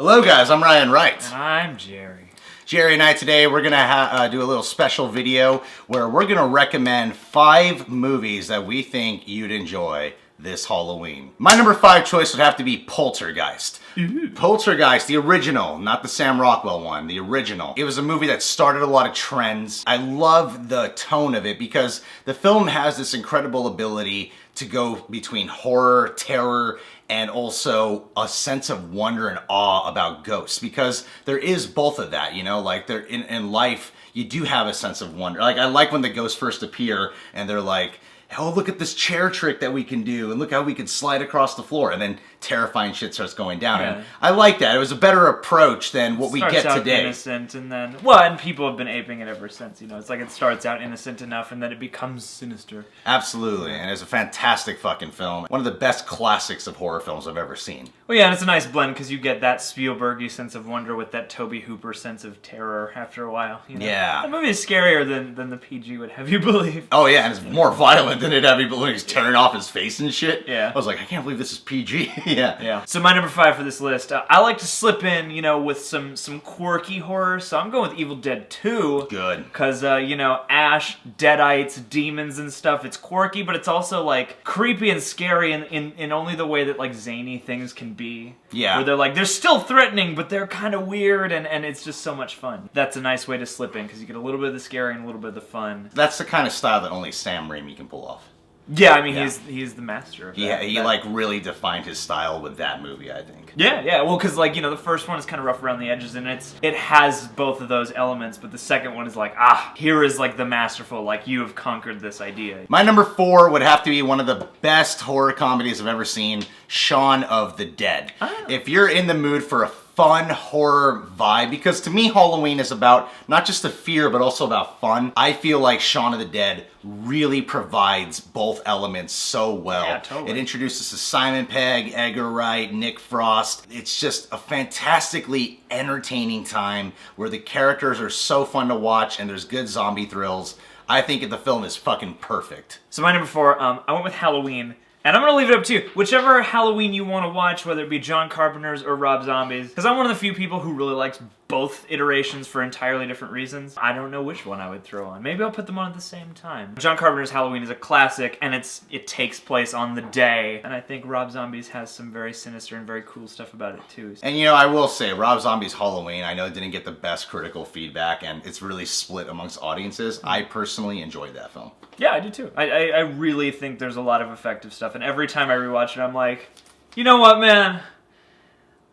Hello guys, I'm Ryan Wright. And I'm Jerry. Jerry and I today, we're going to do a little special video where we're going to recommend 5 movies that we think you'd enjoy this Halloween. My number 5 choice would have to be Poltergeist. Ooh. Poltergeist, the original, not the Sam Rockwell one, the original. It was a movie that started a lot of trends. I love the tone of it because the film has this incredible ability to go between horror, terror, and also a sense of wonder and awe about ghosts, because there is both of that, you know, like there in life you do have a sense of wonder. Like I like when the ghosts first appear and they're like, oh, look at this chair trick that we can do, and look how we can slide across the floor, and then terrifying shit starts going down. Yeah. And I like that. It was a better approach than what we get today. Innocent, and then, well, and people have been aping it ever since, you know. It's like it starts out innocent enough, and then it becomes sinister. Absolutely, and it's a fantastic fucking film. One of the best classics of horror films I've ever seen. Well, yeah, and it's a nice blend, because you get that Spielberg-y sense of wonder with that Tobe Hooper sense of terror after a while. You know? Yeah. The movie is scarier than the PG would have you believe. Oh, yeah, and it's more violent than it ever when he's tearing off his face and shit. Yeah. I was like, I can't believe this is PG. Yeah. So my number 5 for this list, I like to slip in, you know, with some quirky horror. So I'm going with Evil Dead 2. Good. Because, you know, Ash, Deadites, demons and stuff. It's quirky, but it's also, like, creepy and scary in only the way that, like, zany things can be. Yeah. Where they're, like, they're still threatening, but they're kind of weird, and it's just so much fun. That's a nice way to slip in, because you get a little bit of the scary and a little bit of the fun. That's the kind of style that only Sam Raimi can pull off. Yeah, I mean, he's the master of that. Yeah, he like really defined his style with that movie, I think. Yeah, well, because like, you know, the first one is kind of rough around the edges, and it has both of those elements, but the second one is like, here is like the masterful, like, you have conquered this idea. My number 4 would have to be one of the best horror comedies I've ever seen, Shaun of the Dead. Oh. If you're in the mood for a fun horror vibe, because to me Halloween is about not just the fear but also about fun. I feel like Shaun of the Dead really provides both elements so well. Yeah, totally. It introduces to Simon Pegg, Edgar Wright, Nick Frost. It's just a fantastically entertaining time where the characters are so fun to watch and there's good zombie thrills. I think the film is fucking perfect. So my number 4, I went with Halloween. And I'm going to leave it up to you. Whichever Halloween you want to watch, whether it be John Carpenter's or Rob Zombie's. Because I'm one of the few people who really likes both iterations for entirely different reasons. I don't know which one I would throw on. Maybe I'll put them on at the same time. John Carpenter's Halloween is a classic, and it takes place on the day. And I think Rob Zombie's has some very sinister and very cool stuff about it, too. And you know, I will say, Rob Zombie's Halloween, I know it didn't get the best critical feedback, and it's really split amongst audiences. I personally enjoyed that film. Yeah, I do too. I really think there's a lot of effective stuff, and every time I rewatch it, I'm like, you know what, man?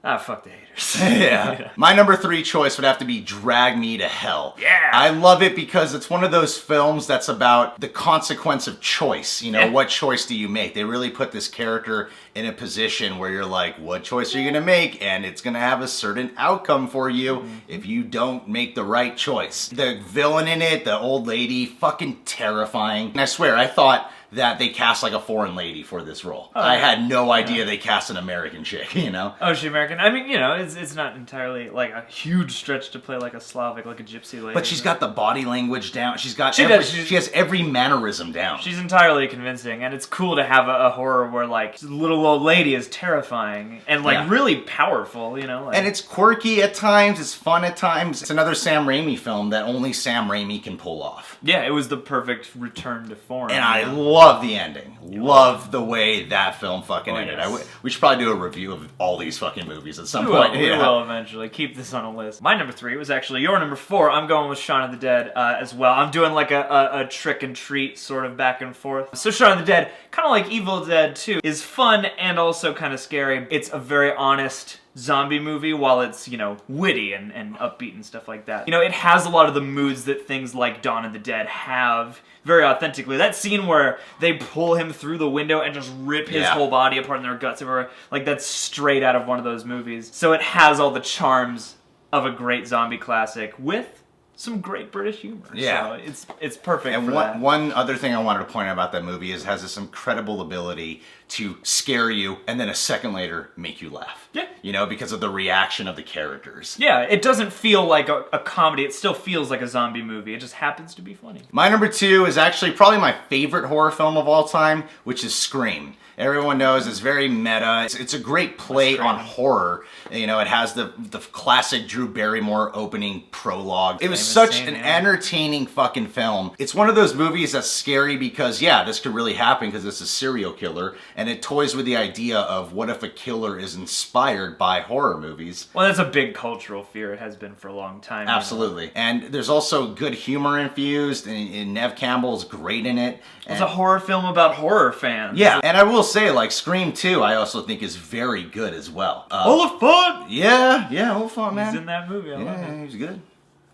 Fuck the haters. Yeah. My number 3 choice would have to be Drag Me to Hell. Yeah. I love it because it's one of those films that's about the consequence of choice. You know, what choice do you make? They really put this character in a position where you're like, what choice are you going to make? And it's going to have a certain outcome for you if you don't make the right choice. The villain in it, the old lady, fucking terrifying. And I swear, I thought that they cast like a foreign lady for this role. I had no idea they cast an American chick, you know? Oh, she's American? I mean, you know, it's not entirely like a huge stretch to play like a Slavic, like a gypsy lady. But she's got the body language down. She has every mannerism down. She's entirely convincing, and it's cool to have a horror where like little old lady is terrifying and like really powerful, you know? Like, and it's quirky at times, it's fun at times. It's another Sam Raimi film that only Sam Raimi can pull off. Yeah, it was the perfect return to form. And I love the ending. Love the way that film fucking ended. Yes. We should probably do a review of all these fucking movies at some point. point. We will eventually. Keep this on a list. My number 3 was actually your number 4. I'm going with Shaun of the Dead as well. I'm doing like a trick and treat sort of back and forth. So Shaun of the Dead, kind of like Evil Dead 2, is fun and also kind of scary. It's a very honest zombie movie while it's, you know, witty and upbeat and stuff like that. You know, it has a lot of the moods that things like Dawn of the Dead have very authentically. That scene where they pull him through the window and just rip his whole body apart and their guts everywhere, like that's straight out of one of those movies. So it has all the charms of a great zombie classic with some great British humor. Yeah. So it's perfect. And for that. one other thing I wanted to point out about that movie is it has this incredible ability to scare you and then a second later make you laugh. Yeah. You know, because of the reaction of the characters. Yeah, it doesn't feel like a comedy. It still feels like a zombie movie. It just happens to be funny. My number 2 is actually probably my favorite horror film of all time, which is Scream. Everyone knows it's very meta. It's a great play on horror. You know, it has the classic Drew Barrymore opening prologue. It was such an entertaining fucking film. It's one of those movies that's scary because, yeah, this could really happen because it's a serial killer, and it toys with the idea of what if a killer is inspired by horror movies. Well, that's a big cultural fear. It has been for a long time. Absolutely. You know? And there's also good humor infused, and Nev Campbell's great in it. It's a horror film about horror fans. Yeah, and I will say, like, Scream 2, I also think is very good as well. Oliphant! Yeah, Oliphant, man. He's in that movie. I love him. He's good.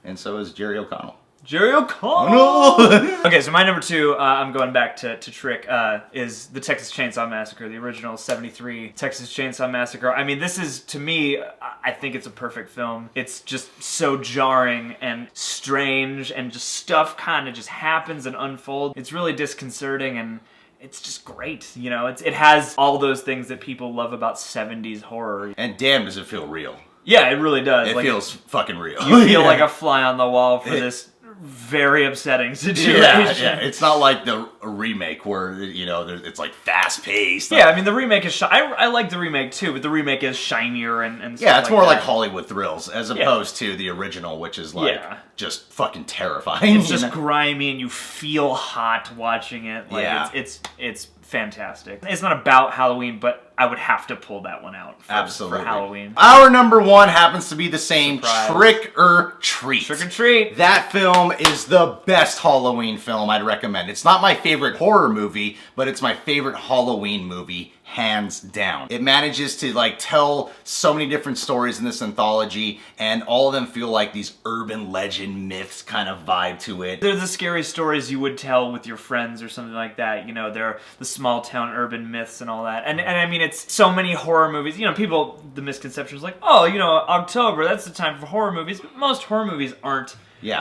And so is Jerry O'Connell. Jerry O'Connell! Okay, so my number 2, I'm going back to Trick, is the Texas Chainsaw Massacre, the original 73 Texas Chainsaw Massacre. I mean, this is, to me, I think it's a perfect film. It's just so jarring and strange, and just stuff kind of just happens and unfolds. It's really disconcerting, and it's just great, you know? It has all those things that people love about 70s horror. And damn, does it feel real. Yeah, it really does. It feels fucking real. You feel like a fly on the wall for this very upsetting situation. Yeah. It's not like the remake where, you know, it's like fast paced. Yeah, I mean, the remake is I like the remake too, but the remake is shinier and stuff. Yeah, it's more that. like Hollywood thrills as opposed to the original, which is like just fucking terrifying. It's just grimy and you feel hot watching it. Like it's fantastic. It's not about Halloween, but I would have to pull that one out for Halloween. Our number 1 happens to be the same, Surprise. Trick or Treat. Trick or Treat. That film is the best Halloween film I'd recommend. It's not my favorite horror movie, but it's my favorite Halloween movie, hands down. It manages to like tell so many different stories in this anthology, and all of them feel like these urban legend myths kind of vibe to it. They're the scary stories you would tell with your friends or something like that. You know, they're the small town urban myths and all that. And I mean, it's so many horror movies. You know, people, the misconception is like, oh, you know, October, that's the time for horror movies. But most horror movies aren't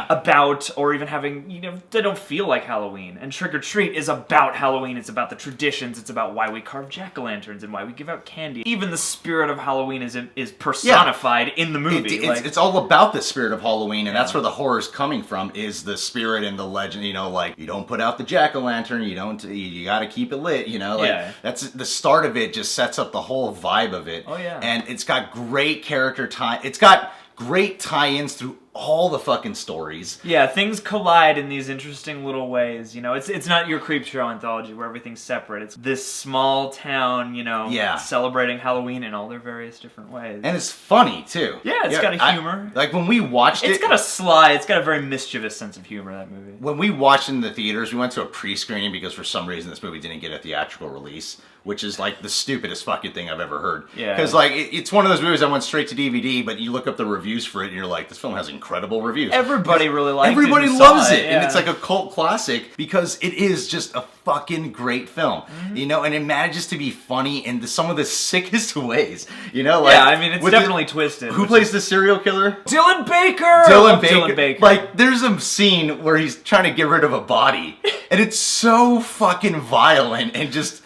about or even having, you know, they don't feel like Halloween. And Trick or Treat is about Halloween. It's about the traditions. It's about why we carve jack-o'-lanterns and why we give out candy. Even the spirit of Halloween is personified in the movie. It's all about the spirit of Halloween, and that's where the horror's coming from, is the spirit and the legend. You know, like, you don't put out the jack-o'-lantern, you gotta keep it lit, you know? Like, that's the start of it, just sets up the whole vibe of it. Oh, yeah. And it's got great character tie. It's got great tie-ins through all the fucking stories. Yeah, things collide in these interesting little ways, you know? It's not your Creepshow anthology where everything's separate. It's this small town, you know, celebrating Halloween in all their various different ways. And it's funny, too. Yeah, it's got a humor. Like, when we watched it's got a very mischievous sense of humor, that movie. When we watched it in the theaters, we went to a pre-screening because for some reason this movie didn't get a theatrical release, which is like the stupidest fucking thing I've ever heard. Yeah. Because like, it's one of those movies that went straight to DVD, but you look up the reviews for it and you're like, this film has incredible reviews. Everybody really likes it. Everybody loves it. And it's like a cult classic because it is just a fucking great film. Mm-hmm. You know, and it manages to be funny in some of the sickest ways. You know, like, yeah, I mean, it's definitely twisted. Who plays the serial killer? Dylan Baker! Dylan Baker. Like, there's a scene where he's trying to get rid of a body, and it's so fucking violent and just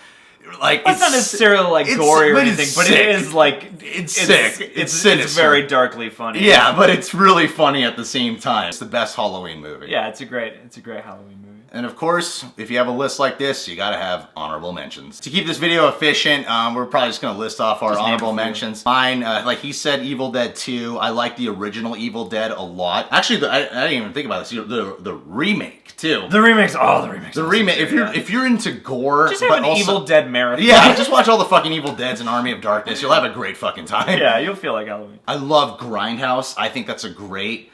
like, it's not necessarily like gory or anything, but it is like it's sick. It's sinister. It's very darkly funny. Yeah, but it's really funny at the same time. It's the best Halloween movie. Yeah, it's a great Halloween movie. And of course, if you have a list like this, you gotta have honorable mentions. To keep this video efficient, we're probably just gonna list off our honorable mentions. Mine, like he said, Evil Dead 2. I like the original Evil Dead a lot. Actually, I didn't even think about this. The remake too. The remakes. The remake. If you're into gore, just have an Evil Dead marathon. Yeah, just watch all the fucking Evil Deads and Army of Darkness. You'll have a great fucking time. Yeah, you'll feel like Halloween. I love Grindhouse. I think that's a great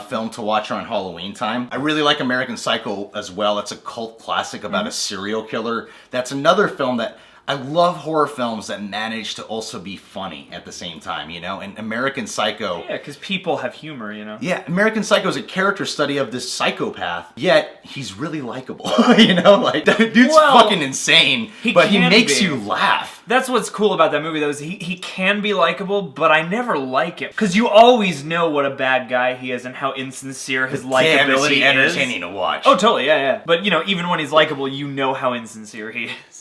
film to watch around Halloween time. I really like American Psycho as well. It's a cult classic about a serial killer. That's another film that I love, horror films that manage to also be funny at the same time, you know? And American Psycho... Yeah, because people have humor, you know? Yeah, American Psycho is a character study of this psychopath, yet he's really likable, you know? Like, that dude's fucking insane, but he makes you laugh. That's what's cool about that movie, though, is he can be likable, but I never like him. Because you always know what a bad guy he is and how insincere his likability is. Entertaining to watch. Oh, totally, yeah. But, you know, even when he's likable, you know how insincere he is.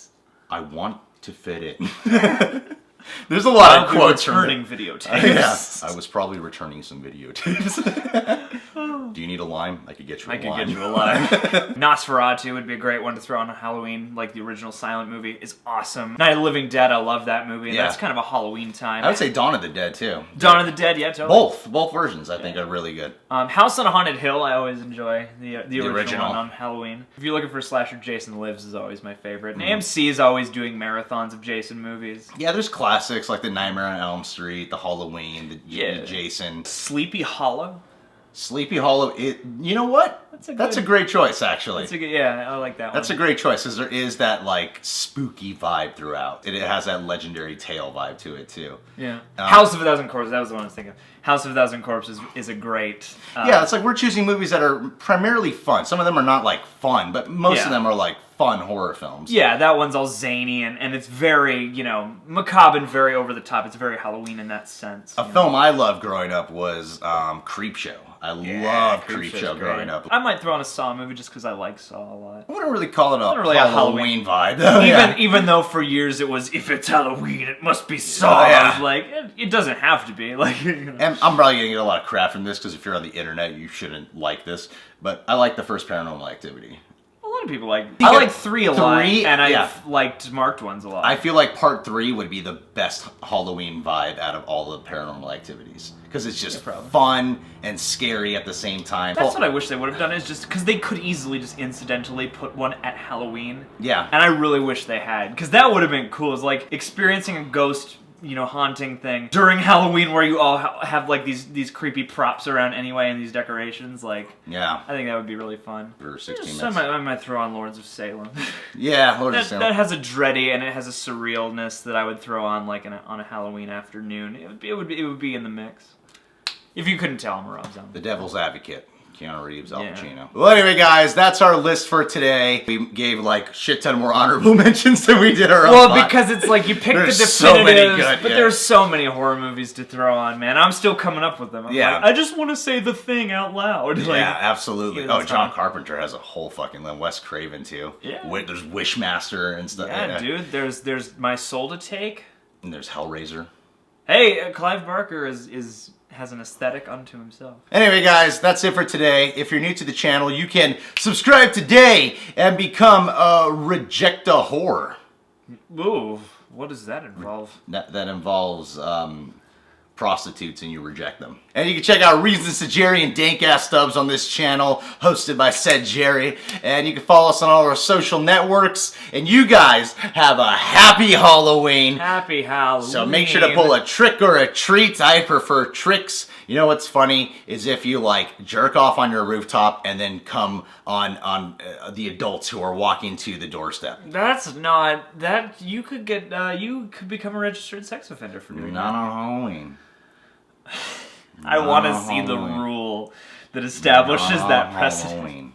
I want to fit it. There's a lot of quotes from returning videotapes. Yeah, I was probably returning some videotapes. Do you need a lime? I could get you a lime. I could get you a lime. Nosferatu would be a great one to throw on a Halloween, like the original silent movie is awesome. Night of the Living Dead, I love that movie, and that's kind of a Halloween time. I would say Dawn of the Dead, too. Dawn of the Dead, yeah, totally. Both versions, I think, are really good. House on a Haunted Hill, I always enjoy the original one on Halloween. If you're looking for a slasher, Jason Lives is always my favorite. And AMC is always doing marathons of Jason movies. Yeah, there's classics like the Nightmare on Elm Street, the Halloween, the Jason. Sleepy Hollow. Sleepy Hollow, you know what? That's a great choice, actually. Yeah, I like that one. That's a great choice, because there is that, like, spooky vibe throughout. It has that legendary tale vibe to it, too. Yeah. House of a Thousand Corpses, that was the one I was thinking of. House of a Thousand Corpses is a great... yeah, it's like we're choosing movies that are primarily fun. Some of them are not, like, fun, but most of them are, like, fun horror films. Yeah, that one's all zany, and it's very, macabre and very over the top. It's very Halloween in that sense. A film I loved growing up was Creepshow. I loved Creepshow growing up. I might throw on a Saw movie just because I like Saw a lot. I wouldn't really call it a Halloween vibe, though. Even though for years it was, if it's Halloween, it must be Saw. I was like, it doesn't have to be. Like, And I'm probably going to get a lot of crap from this, because if you're on the internet, you shouldn't like this. But I like the first Paranormal Activity. A lot of people like... I like 3 a lot, and I've liked marked ones a lot. I feel like part 3 would be the best Halloween vibe out of all the Paranormal Activities. Because it's just fun and scary at the same time. That's what I wish they would have done, is just... Because they could easily just incidentally put one at Halloween. Yeah. And I really wish they had. Because that would have been cool. It's like experiencing a ghost... haunting thing during Halloween, where you all have like these creepy props around anyway, and these decorations. Like, I think that would be really fun. For 16 minutes. I might throw on Lords of Salem. Yeah, Lords of Salem. That has a dready and it has a surrealness that I would throw on like on a Halloween afternoon. It would be in the mix. If you couldn't tell, I'm a Rob Zombie. The Devil's Advocate. Keanu Reeves, Al Pacino. Well, anyway, guys, that's our list for today. We gave, like, shit ton more honorable mentions than we did our own. Well, because it's like you pick the definitives, so many good, but there's so many horror movies to throw on, man. I'm still coming up with them. I'm like, I just want to say The Thing out loud. Yeah, like, absolutely. Oh, John Carpenter has a whole fucking list. Wes Craven, too. Yeah. There's Wishmaster and stuff. Yeah, dude. There's My Soul to Take. And there's Hellraiser. Hey, Clive Barker has an aesthetic unto himself. Anyway, guys, that's it for today. If you're new to the channel, you can subscribe today and become a Rejecta whore. Ooh, what does that involve? That involves prostitutes, and you reject them. And you can check out Reasons to Jerry and Dank Ass Stubs on this channel, hosted by said Jerry. And you can follow us on all our social networks. And you guys have a happy Halloween. Happy Halloween. So make sure to pull a trick or a treat. I prefer tricks. You know what's funny is if you like jerk off on your rooftop and then come on the adults who are walking to the doorstep. That's not that you could get. You could become a registered sex offender for doing that. Not on Halloween. I want to see the rule that establishes that precedent. Halloween.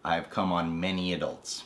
I've come on many adults.